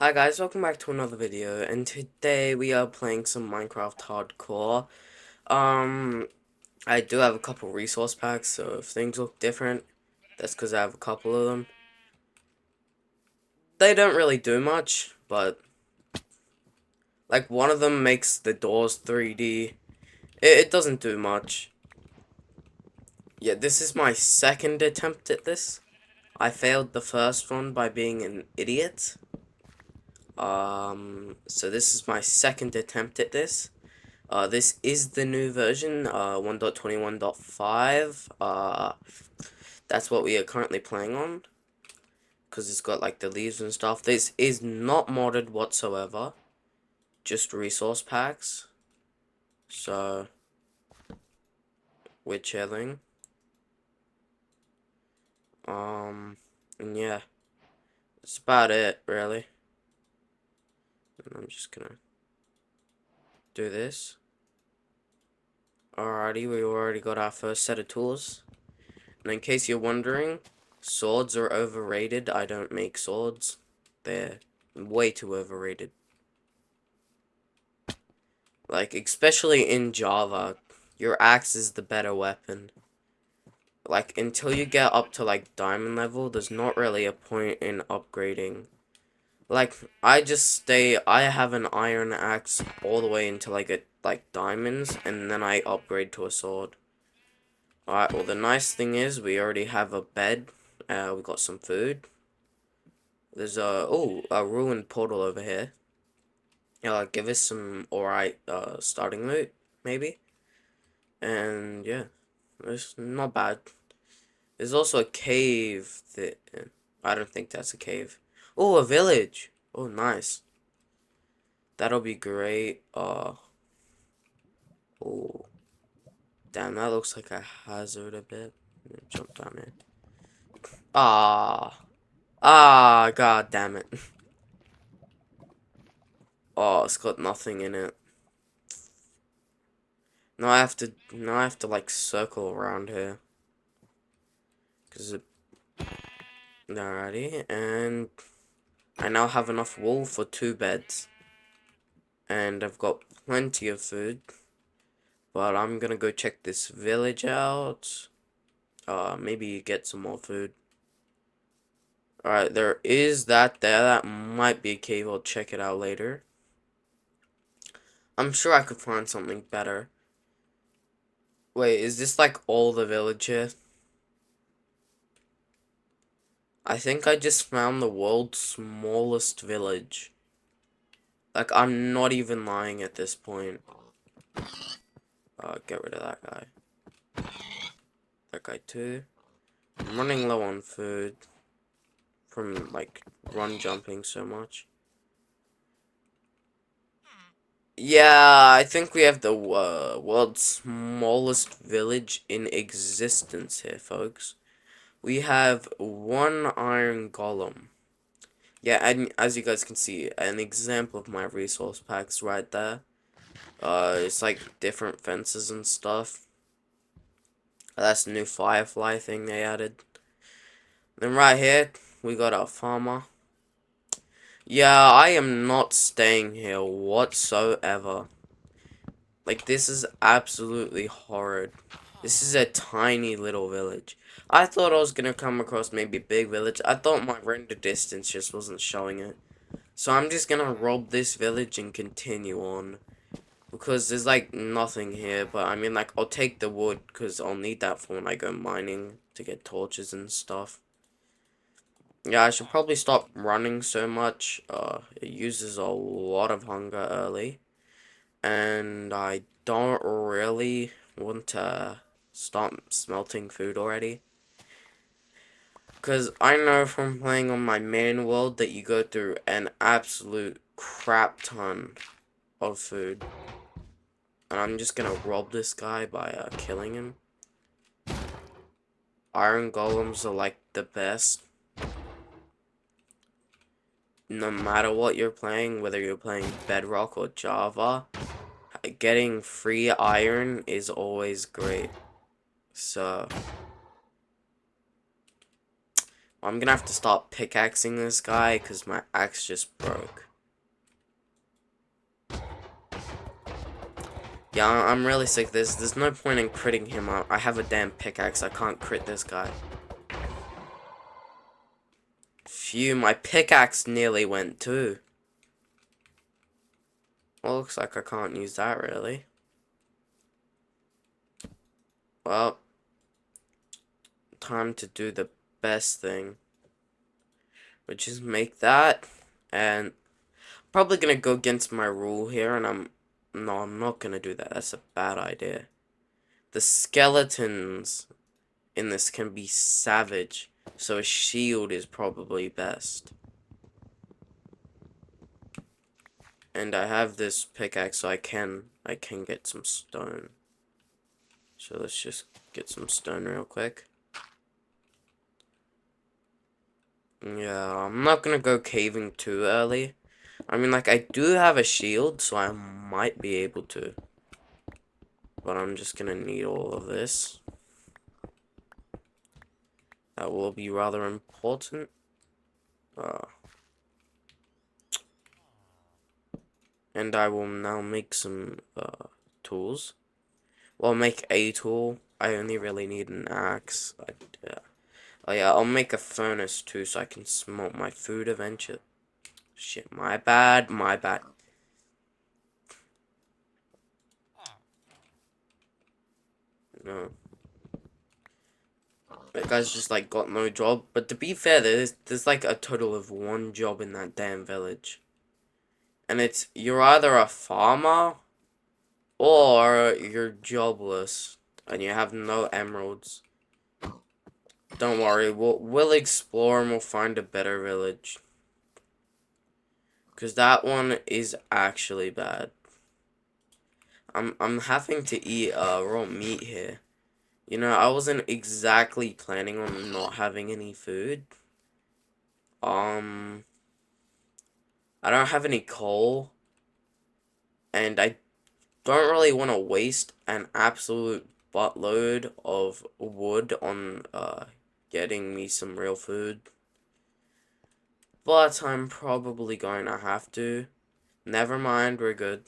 Hi guys, welcome back to another video, and today we are playing some Minecraft Hardcore. Um, I do have a couple resource packs, so if things look different, that's because I have a couple of them. They don't really do much, but, like, one of them makes the doors 3D. It doesn't do much. Yeah, this is my second attempt at this. I failed the first one by being an idiot. So this is my second attempt at this. This is the new version, 1.21.5. That's what we are currently playing on. Because it's got like the leaves and stuff. This is not modded whatsoever. Just resource packs. So, we're chilling. And yeah. That's about it, really. And I'm just gonna do this. Alrighty, we already got our first set of tools. And in case you're wondering, swords are overrated. I don't make swords. They're way too overrated. Like, especially in Java, your axe is the better weapon. Like, until you get up to, like, diamond level, there's not really a point in upgrading. Like, I have an iron axe all the way until I get, like, diamonds, and then I upgrade to a sword. Alright, well, the nice thing is, we already have a bed, we got some food. There's a ruined portal over here. Give us some alright, starting loot, maybe? And yeah, it's not bad. There's also a cave that I don't think that's a cave. Oh, a village. Oh, nice. That'll be great. Oh, damn, that looks like a hazard a bit. Jump down there. Ah, god damn it. Oh, it's got nothing in it. Now I have to like circle around here. Cause it, alrighty, and I now have enough wool for 2 beds. And I've got plenty of food. But I'm gonna go check this village out. Maybe get some more food. Alright, there is that there. That might be a cave. I'll check it out later. I'm sure I could find something better. Wait, is this like all the village here? I think I just found the world's smallest village. Like, I'm not even lying at this point. Get rid of that guy. That guy too. I'm running low on food from, like, run jumping so much. Yeah, I think we have the world's smallest village in existence here, folks. We have one iron golem. Yeah, and as you guys can see, an example of my resource packs right there. It's like different fences and stuff. That's the new firefly thing they added. Then right here, we got our farmer. Yeah, I am not staying here whatsoever. Like, this is absolutely horrid. This is a tiny little village. I thought I was gonna come across maybe a big village. I thought my render distance just wasn't showing it. So I'm just gonna rob this village and continue on. Because there's like nothing here. But I mean, like, I'll take the wood because I'll need that for when I go mining to get torches and stuff. Yeah, I should probably stop running so much. It uses a lot of hunger early. And I don't really want to stop smelting food already. Because I know from playing on my main world that you go through an absolute crap ton of food. And I'm just gonna rob this guy by killing him. Iron golems are like the best. No matter what you're playing, whether you're playing Bedrock or Java, getting free iron is always great. So, I'm gonna have to start pickaxing this guy because my axe just broke. Yeah, I'm really sick of this. There's no point in critting him. I have a damn pickaxe. I can't crit this guy. Phew, my pickaxe nearly went too. Well, looks like I can't use that really. Well, time to do the best thing, which is make that, and probably gonna go against my rule here, and I'm not gonna do that. That's a bad idea. The skeletons in this can be savage, so a shield is probably best. And I have this pickaxe, so I can get some stone. So let's just get some stone real quick. Yeah, I'm not gonna go caving too early. I mean, like, I do have a shield, so I might be able to. But I'm just gonna need all of this. That will be rather important. And I will now make some tools. Well, make a tool. I only really need an axe. Oh yeah, I'll make a furnace too so I can smoke my food eventually. Shit, my bad, my bad. No. That guy's just like got no job. But to be fair, there's like a total of one job in that damn village. And it's you're either a farmer or you're jobless and you have no emeralds. Don't worry, we'll explore and we'll find a better village. Cause that one is actually bad. I'm having to eat raw meat here. You know, I wasn't exactly planning on not having any food. Um, I don't have any coal, and I don't really want to waste an absolute buttload of wood on getting me some real food. But I'm probably going to have to. Never mind, we're good.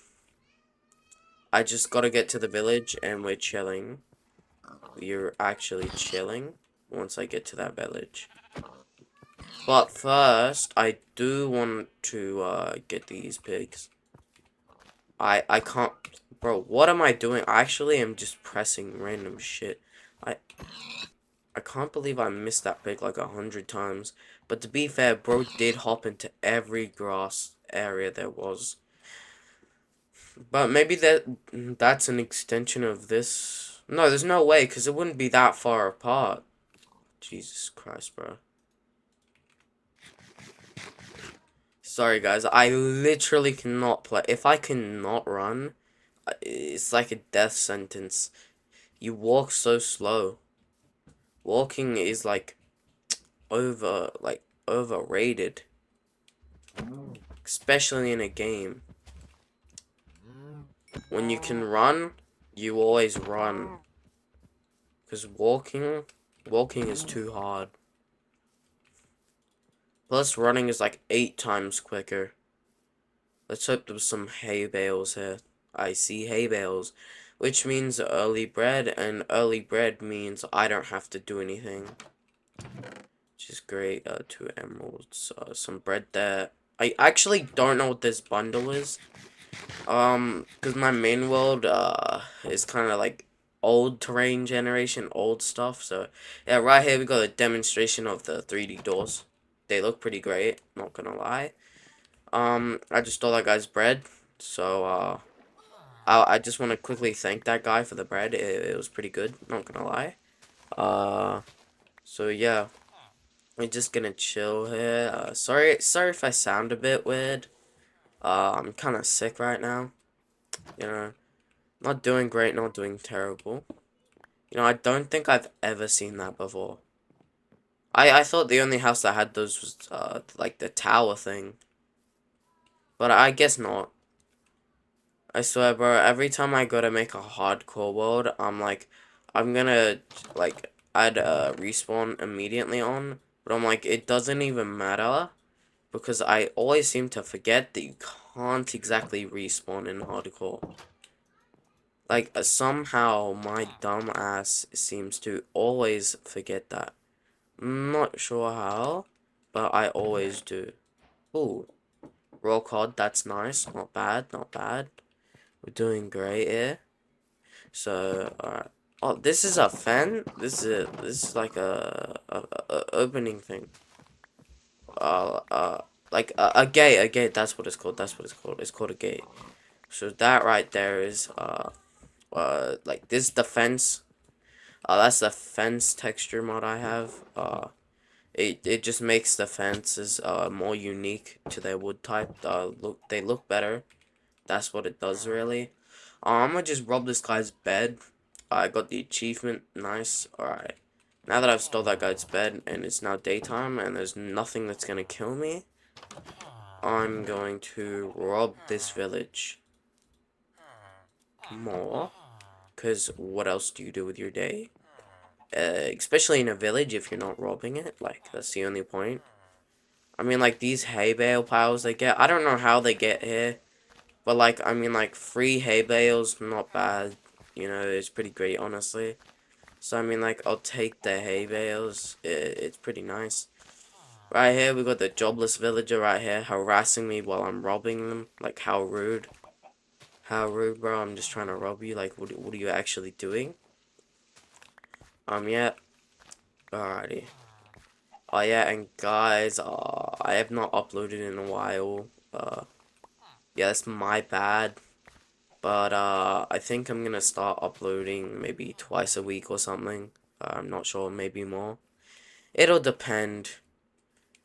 I just gotta get to the village and we're chilling. We're actually chilling once I get to that village. But first, I do want to get these pigs. I can't, bro. What am I doing? I actually am just pressing random shit. I I can't believe I missed that pig like 100 times. But to be fair, bro did hop into every grass area there was. But maybe that's an extension of this. No, there's no way, because it wouldn't be that far apart. Jesus Christ, bro. Sorry, guys. I literally cannot play. If I cannot run, it's like a death sentence. You walk so slow. Walking is overrated. Especially in a game. When you can run, you always run. Because walking is too hard. Plus running is like 8 times quicker. Let's hope there's some hay bales here. I see hay bales. Which means early bread, and early bread means I don't have to do anything. Which is great. 2 emeralds, some bread there. I actually don't know what this bundle is. Because my main world, is kind of like old terrain generation, old stuff. So, yeah, right here we got a demonstration of the 3D doors. They look pretty great, not gonna lie. I just stole that guy's bread. So, I just want to quickly thank that guy for the bread. It was pretty good, not gonna lie. So yeah, we're just gonna chill here. Sorry if I sound a bit weird. I'm kind of sick right now. You know, not doing great, not doing terrible. You know, I don't think I've ever seen that before. I thought the only house that had those was, like the tower thing. But I guess not. I swear, bro, every time I go to make a hardcore world, I'm gonna, like, add respawn immediately on. But I'm like, it doesn't even matter. Because I always seem to forget that you can't exactly respawn in hardcore. Like, somehow my dumb ass seems to always forget that. Not sure how, but I always do. Ooh, roll cod, that's nice. Not bad, not bad. We're doing great here. So, alright. Oh, this is a fan? This is like a opening thing. Uh, uh, like a gate, that's what it's called, that's what it's called. It's called a gate. So that right there is, like this is the fence. That's the fence texture mod I have. It just makes the fences more unique to their wood type. They look better. That's what it does really. I'm gonna just rob this guy's bed. I got the achievement. Nice. Alright. Now that I've stole that guy's bed and it's now daytime and there's nothing that's gonna kill me, I'm going to rob this village more. Because what else do you do with your day? Especially in a village if you're not robbing it. Like, that's the only point. I mean, like, these hay bale piles they get. I don't know how they get here. But, like, I mean, like, free hay bales, not bad. You know, it's pretty great, honestly. So, I mean, like, I'll take the hay bales. It's pretty nice. Right here, we got the jobless villager right here harassing me while I'm robbing them. Like, how rude. How rude, bro. I'm just trying to rob you. Like, what are you actually doing? Yeah. Alrighty. Oh yeah, and guys, I have not uploaded in a while. Yeah, that's my bad. But I think I'm gonna start uploading maybe twice a week or something. I'm not sure, maybe more. It'll depend.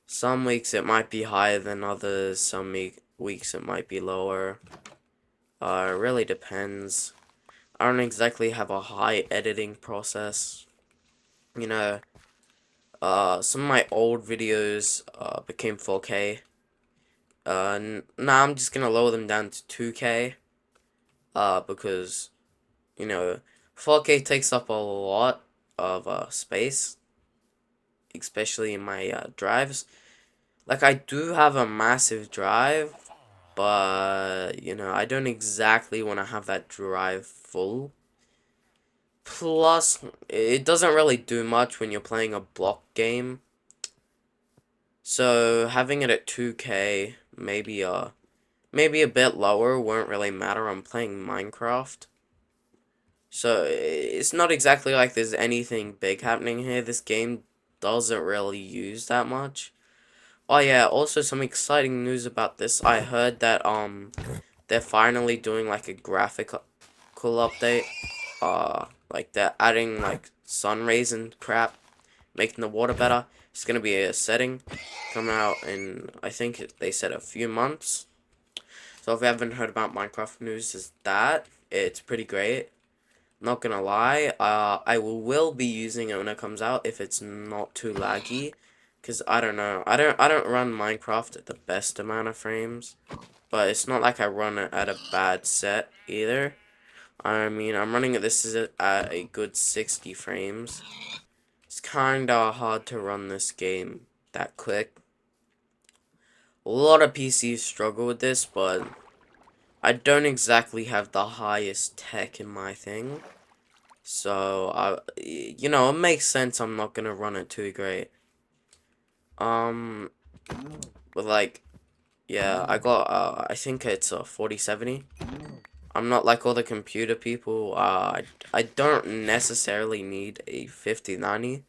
Some weeks it might be higher than others. Some weeks it might be lower. It really depends. I don't exactly have a high editing process. You know, some of my old videos became 4K. Nah, I'm just gonna lower them down to 2K. Because, you know, 4K takes up a lot of space, especially in my drives. Like, I do have a massive drive, but, you know, I don't exactly want to have that drive full. Plus, it doesn't really do much when you're playing a block game. So, having it at 2K, maybe a bit lower won't really matter. I'm playing Minecraft. So it's not exactly like there's anything big happening here. This game doesn't really use that much. Oh yeah, also some exciting news about this. I heard that they're finally doing like a graphical update. Like they're adding like sun rays and crap, making the water better. It's gonna be a setting coming out in, I think they said, a few months. So if you haven't heard about Minecraft news, is that it's pretty great. Not gonna lie, I will be using it when it comes out if it's not too laggy, cause I don't know, I don't run Minecraft at the best amount of frames, but it's not like I run it at a bad set either. I mean, I'm running this is at a good 60 frames. It's kinda hard to run this game that quick. A lot of PCs struggle with this, but I don't exactly have the highest tech in my thing. So, you know, it makes sense I'm not gonna run it too great. Um, but like, yeah, I got, I think it's a 4070. I'm not like all the computer people, I don't necessarily need a 5090.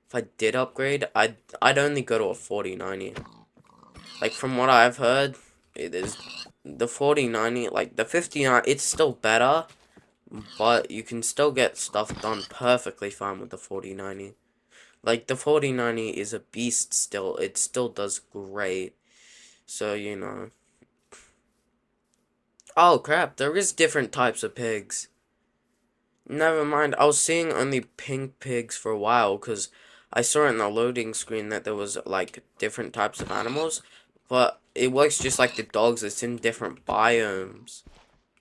If I did upgrade, I'd only go to a 4090. Like, from what I've heard, it is, the 4090, like, the 59, it's still better, but you can still get stuff done perfectly fine with the 4090. Like, the 4090 is a beast still. It still does great. So, you know. Oh, crap. There is different types of pigs. Never mind. I was seeing only pink pigs for a while because I saw in the loading screen that there was, like, different types of animals. But it works just like the dogs. It's in different biomes.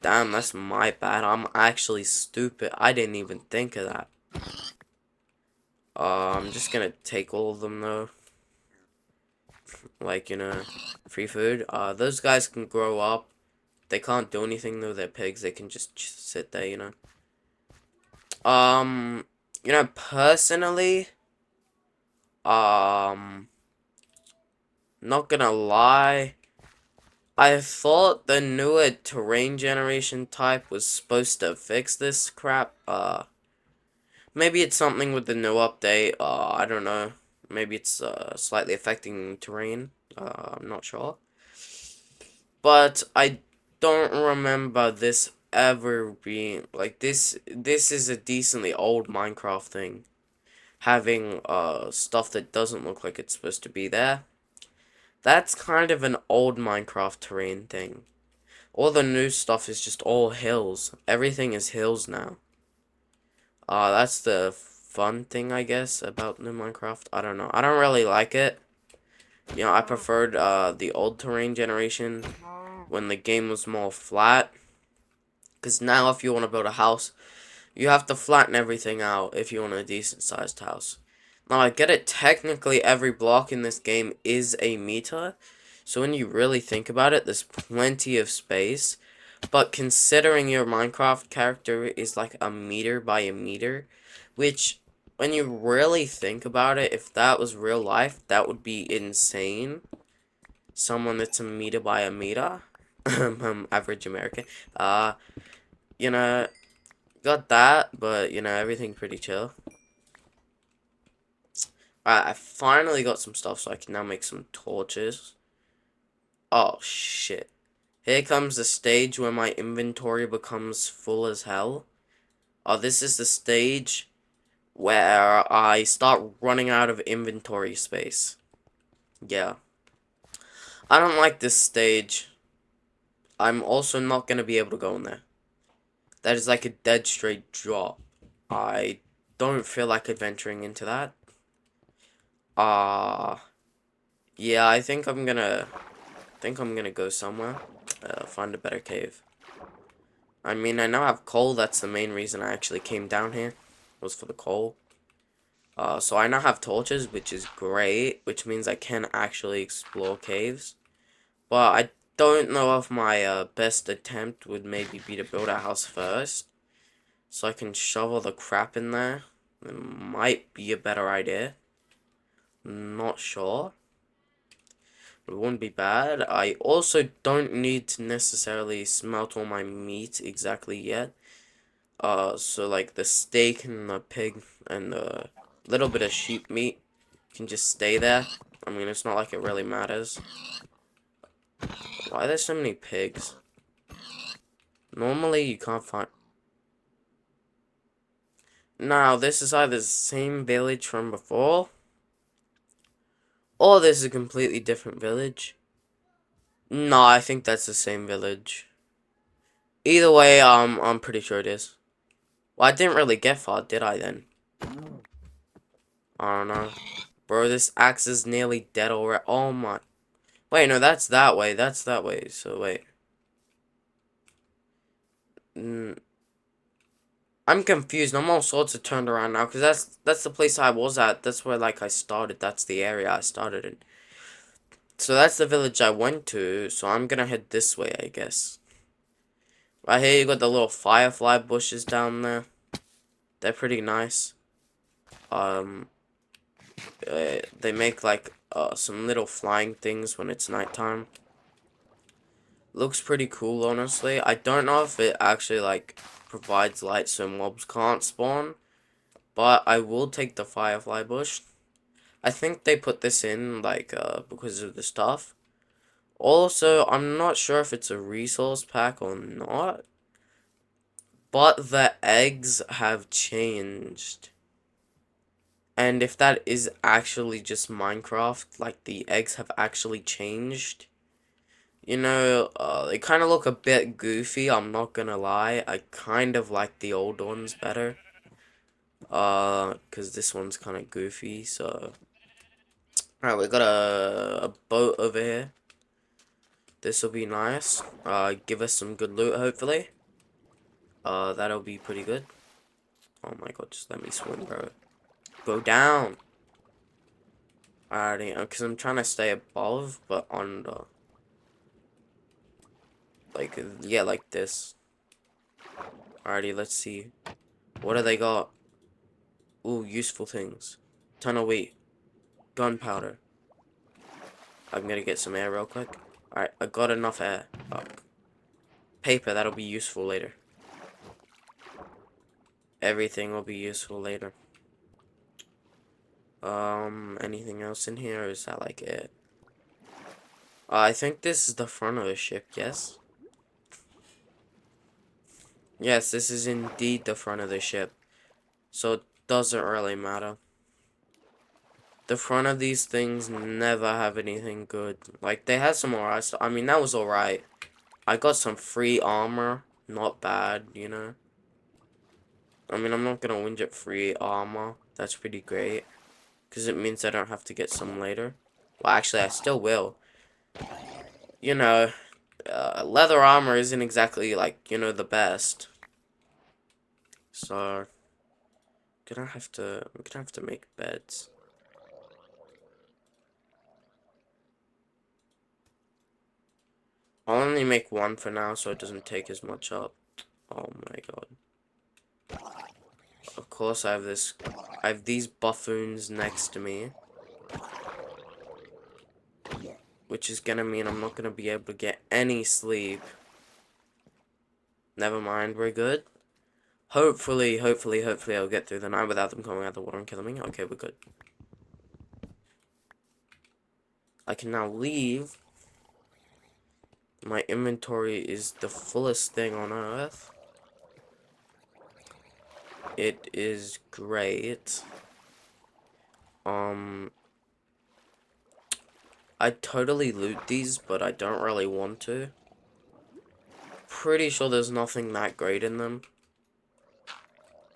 Damn, that's my bad. I'm actually stupid. I didn't even think of that. I'm just gonna take all of them, though. like, you know, free food. Those guys can grow up. They can't do anything though. They're pigs. They can just sit there, you know. You know, personally, um, not gonna lie, I thought the newer terrain generation type was supposed to fix this crap. Maybe it's something with the new update. I don't know. Maybe it's slightly affecting terrain. I'm not sure. But I don't remember this ever being like this. This is a decently old Minecraft thing, having stuff that doesn't look like it's supposed to be there. That's kind of an old Minecraft terrain thing. All the new stuff is just all hills. Everything is hills now. That's the fun thing, I guess, about new Minecraft. I don't know. I don't really like it. You know, I preferred the old terrain generation when the game was more flat. Because now if you want to build a house, you have to flatten everything out if you want a decent sized house. Now I get it, technically every block in this game is a meter. So when you really think about it, there's plenty of space. But considering your Minecraft character is like a meter by a meter, which when you really think about it, if that was real life, that would be insane. Someone that's a meter by a meter. Average American. You know, got that, but you know, everything pretty chill. Alright, I finally got some stuff so I can now make some torches. Oh shit. Here comes the stage where my inventory becomes full as hell. Oh, this is the stage where I start running out of inventory space. Yeah. I don't like this stage. I'm also not gonna be able to go in there. That is like a dead straight drop. I don't feel like adventuring into that. Uh, yeah, I think I'm gonna go somewhere. Find a better cave. I mean, I now have coal. That's the main reason I actually came down here, was for the coal. So I now have torches, which is great, which means I can actually explore caves. But I don't know if my best attempt would maybe be to build a house first, so I can shovel the crap in there. It might be a better idea. Not sure. It wouldn't be bad. I also don't need to necessarily smelt all my meat exactly yet. So like the steak and the pig and the little bit of sheep meat can just stay there. I mean, it's not like it really matters. Why are there so many pigs? Normally you can't find... Now, this is either the same village from before, or this is a completely different village. No, I think that's the same village. Either way, I'm pretty sure it is. Well, I didn't really get far, did I then? I don't know. Bro, this axe is nearly dead already. Oh my. Wait, no, that's that way. That's that way. So, wait. Mm, I'm confused. I'm all sorts of turned around now. Because that's the place I was at. That's where, like, I started. That's the area I started in. So, that's the village I went to. So, I'm gonna head this way, I guess. Right here, you got the little firefly bushes down there. They're pretty nice. Um, they make, like, some little flying things when it's nighttime. Looks pretty cool, honestly. I don't know if it actually, like, provides light so mobs can't spawn. But I will take the firefly bush. I think they put this in, like, because of the stuff. Also, I'm not sure if it's a resource pack or not. But the eggs have changed. And if that is actually just Minecraft, like, the eggs have actually changed. You know, they kind of look a bit goofy, I'm not gonna lie. I kind of like the old ones better. Because this one's kind of goofy, so... Alright, we got a boat over here. This will be nice. Give us some good loot, hopefully. That'll be pretty good. Oh my god, just let me swim, bro. Go down! Alrighty, because I'm trying to stay above, but under. Like, yeah, like this. Alrighty, let's see. What do they got? Ooh, useful things. Ton of wheat. Gunpowder. I'm gonna get some air real quick. Alright, I got enough air. Fuck. Paper, that'll be useful later. Everything will be useful later. Anything else in here, or is that like it? I think this is the front of the ship, yes? Yes, this is indeed the front of the ship. So it doesn't really matter. The front of these things never have anything good. Like, they had some alright stuff. I mean, that was alright. I got some free armor. Not bad, you know? I mean, I'm not gonna whinge at free armor. That's pretty great. Because it means I don't have to get some later. Well, actually, I still will. You know, leather armor isn't exactly, like, you know, the best. So, I'm gonna have to make beds. I'll only make one for now, so it doesn't take as much up. Oh my god. Of course, I have these buffoons next to me. Which is gonna mean I'm not gonna be able to get any sleep. Never mind, we're good. Hopefully I'll get through the night without them coming out of the water and killing me. Okay, we're good. I can now leave. My inventory is the fullest thing on earth. It is great. I totally loot these, but I don't really want to. Pretty sure there's nothing that great in them.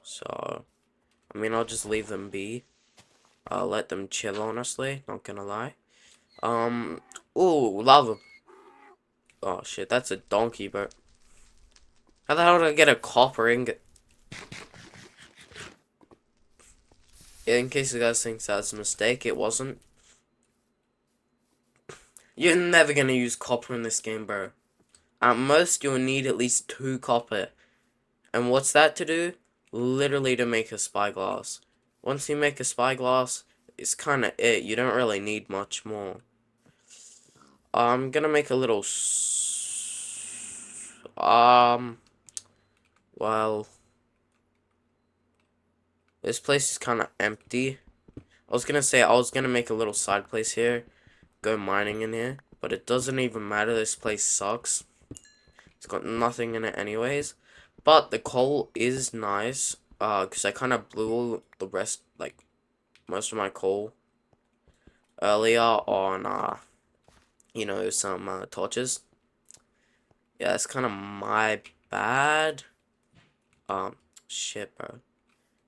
So, I mean, I'll just leave them be. I'll let them chill, honestly. Not gonna lie. Ooh, lava. Oh, shit, that's a donkey, but... How the hell did I get a copper ingot? In case you guys think that's a mistake, it wasn't. You're never gonna use copper in this game, bro. At most, you'll need at least 2 copper. And what's that to do? Literally to make a spyglass. Once you make a spyglass, it's kinda it. You don't really need much more. I'm gonna make a little... Well... This place is kinda empty. I was gonna say, I was gonna make a little side place here. Go mining in here. But it doesn't even matter. This place sucks. It's got nothing in it anyways. But the coal is nice. Because I kind of blew the rest, like, most of my coal earlier on, you know, some torches. Yeah, it's kind of my bad. Shit, bro.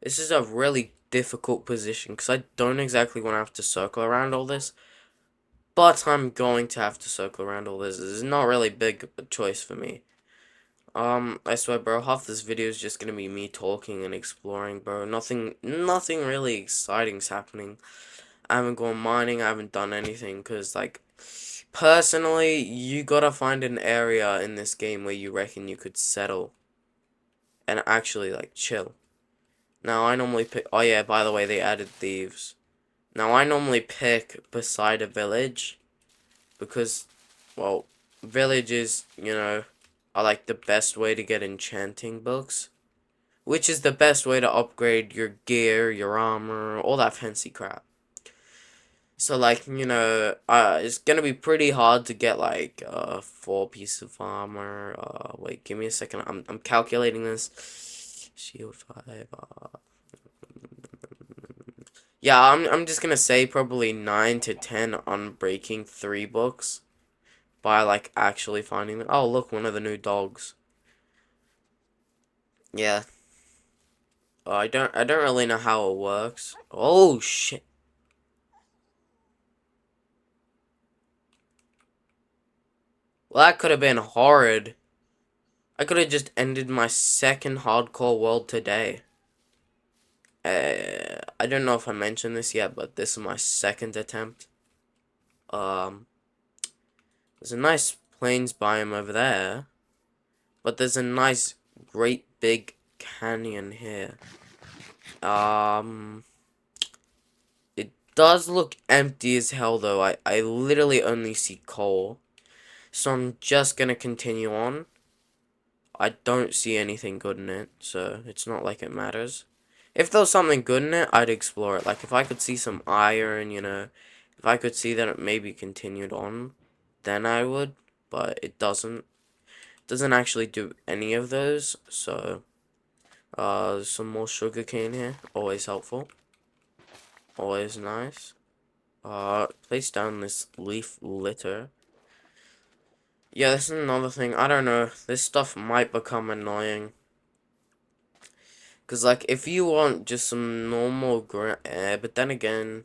This is a really difficult position because I don't exactly want to have to circle around all this. But I'm going to have to circle around all this. This is not really big a choice for me. I swear, bro, half this video is just gonna be me talking and exploring, bro. Nothing really exciting's happening. I haven't gone mining, I haven't done anything, because, like, personally, you gotta find an area in this game where you reckon you could settle and actually, like, chill. Now, I normally pick, oh yeah, by the way, they added thieves. Now, I normally pick beside a village, because, well, villages, you know, are like the best way to get enchanting books. Which is the best way to upgrade your gear, your armor, all that fancy crap. So, like, you know, it's gonna be pretty hard to get, like, 4 pieces of armor. Wait, give me a second. I'm calculating this. Shield 5, yeah, I'm just gonna say probably 9 to 10 Unbreaking 3 books. By, like, actually finding them. Oh, look, one of the new dogs. Yeah. I don't really know how it works. Oh, shit. Well, that could have been horrid. I could have just ended my second hardcore world today. I don't know if I mentioned this yet, but this is my second attempt. Um, there's a nice plains biome over there, but there's a nice, great big canyon here. Um, it does look empty as hell though. I literally only see coal, so I'm just gonna continue on. I don't see anything good in it, so it's not like it matters. If there was something good in it, I'd explore it. Like, if I could see some iron, you know, if I could see that it maybe continued on, then I would, but it doesn't. It doesn't actually do any of those, so, some more sugarcane here, always helpful. Always nice. Place down this leaf litter. Yeah, this is another thing, I don't know, this stuff might become annoying. Because, like, if you want just some normal air, but then again,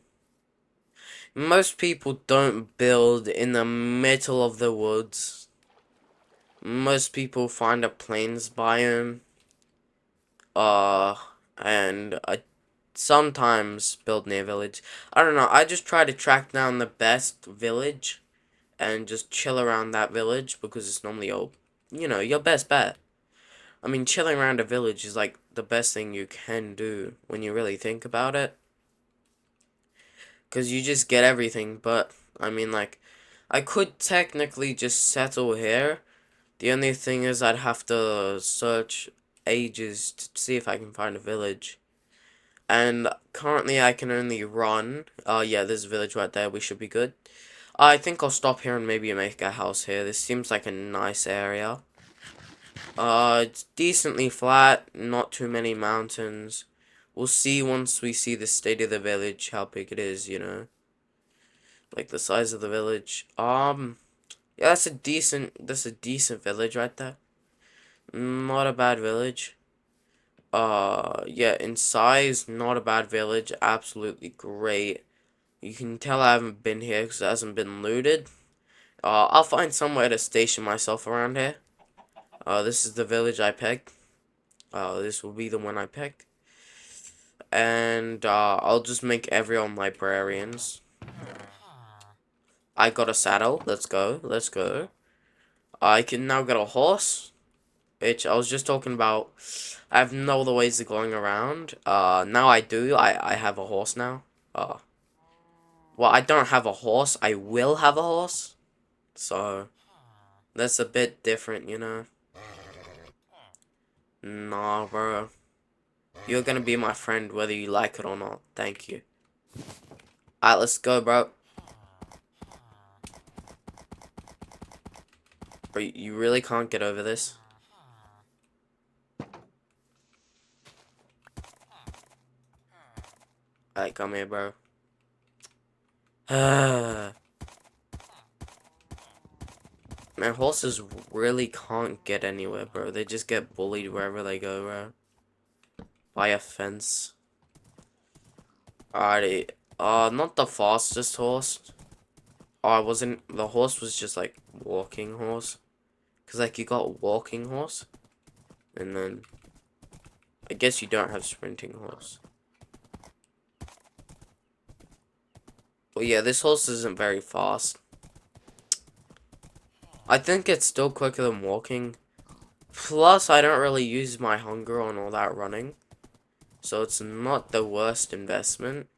most people don't build in the middle of the woods. Most people find a plains biome, uh, and I sometimes build near village. I don't know, I just try to track down the best village, and just chill around that village, because it's normally your, you know, your best bet. I mean, chilling around a village is, like, the best thing you can do, when you really think about it. Because you just get everything, but, I mean, like, I could technically just settle here. The only thing is I'd have to search ages to see if I can find a village. And currently I can only run. Yeah, there's a village right there. We should be good. I think I'll stop here and maybe make a house here. This seems like a nice area. It's decently flat. Not too many mountains. We'll see once we see the state of the village, how big it is, you know. Like the size of the village. Yeah, that's a decent village right there. Not a bad village. Yeah, in size, not a bad village. Absolutely great. You can tell I haven't been here because it hasn't been looted. I'll find somewhere to station myself around here. This is the village I picked. This will be the one I picked. And, I'll just make everyone librarians. I got a saddle. Let's go. Let's go. I can now get a horse. Which I was just talking about. I have no other ways of going around. Now I do. I have a horse now. Well, I don't have a horse. I will have a horse. So, that's a bit different, you know. Nah, bro. You're gonna be my friend whether you like it or not. Thank you. Alright, let's go, bro. Bro, you really can't get over this. Alright, come here, bro. Man, horses really can't get anywhere, bro. They just get bullied wherever they go, bro. By a fence. Alrighty. Not the fastest horse. Oh, I wasn't. The horse was just like walking horse. Cause like you got walking horse, and then I guess you don't have sprinting horse. Well, yeah, this horse isn't very fast. I think it's still quicker than walking. Plus, I don't really use my hunger on all that running. So it's not the worst investment.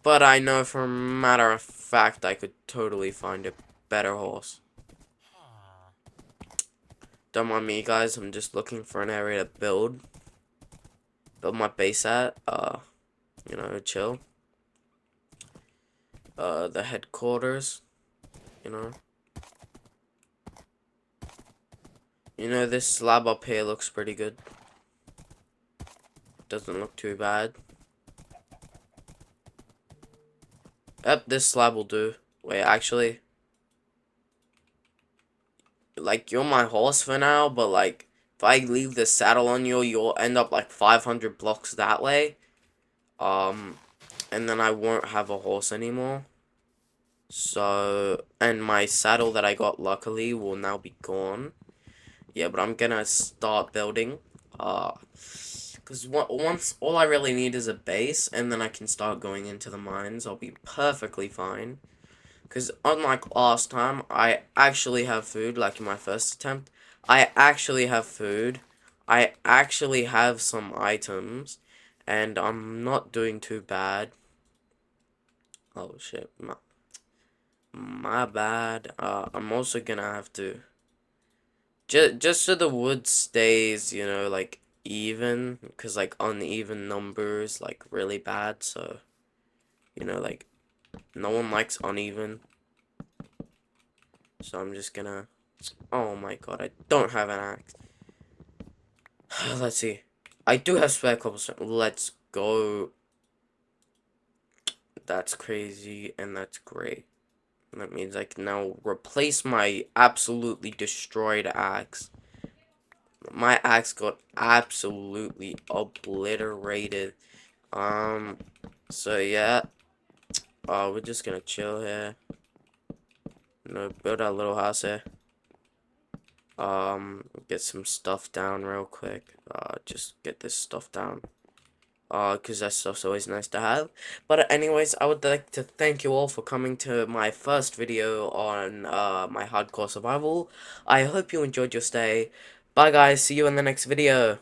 But I know for a matter of fact I could totally find a better horse. Don't mind me, guys. I'm just looking for an area to build my base at. You know, chill. The headquarters. You know. You know, this slab up here looks pretty good. Doesn't look too bad. Yep, this slab will do. Wait, actually, like, you're my horse for now, but, like, if I leave the saddle on you, you'll end up, like, 500 blocks that way. And then I won't have a horse anymore. So, and my saddle that I got luckily will now be gone. Yeah, but I'm gonna start building. Because once all I really need is a base, and then I can start going into the mines. I'll be perfectly fine. Because unlike last time, I actually have food, like in my first attempt. I actually have food. I actually have some items. And I'm not doing too bad. Oh shit, my bad. I'm also gonna have to... Just so the wood stays, like, even. Because, like, uneven numbers, like, really bad. So, like, no one likes uneven. So I'm just gonna... Oh my god, I don't have an axe. Let's see. I do have spare cobblestone. Let's go. That's crazy, and that's great. That means I can now replace my absolutely destroyed axe. My axe got absolutely obliterated. Um, so yeah. We're just gonna chill here. Build our little house here. Get some stuff down real quick. Just get this stuff down. Because that stuff's always nice to have. But anyways, I would like to thank you all for coming to my first video on my hardcore survival. I hope you enjoyed your stay. Bye guys, see you in the next video.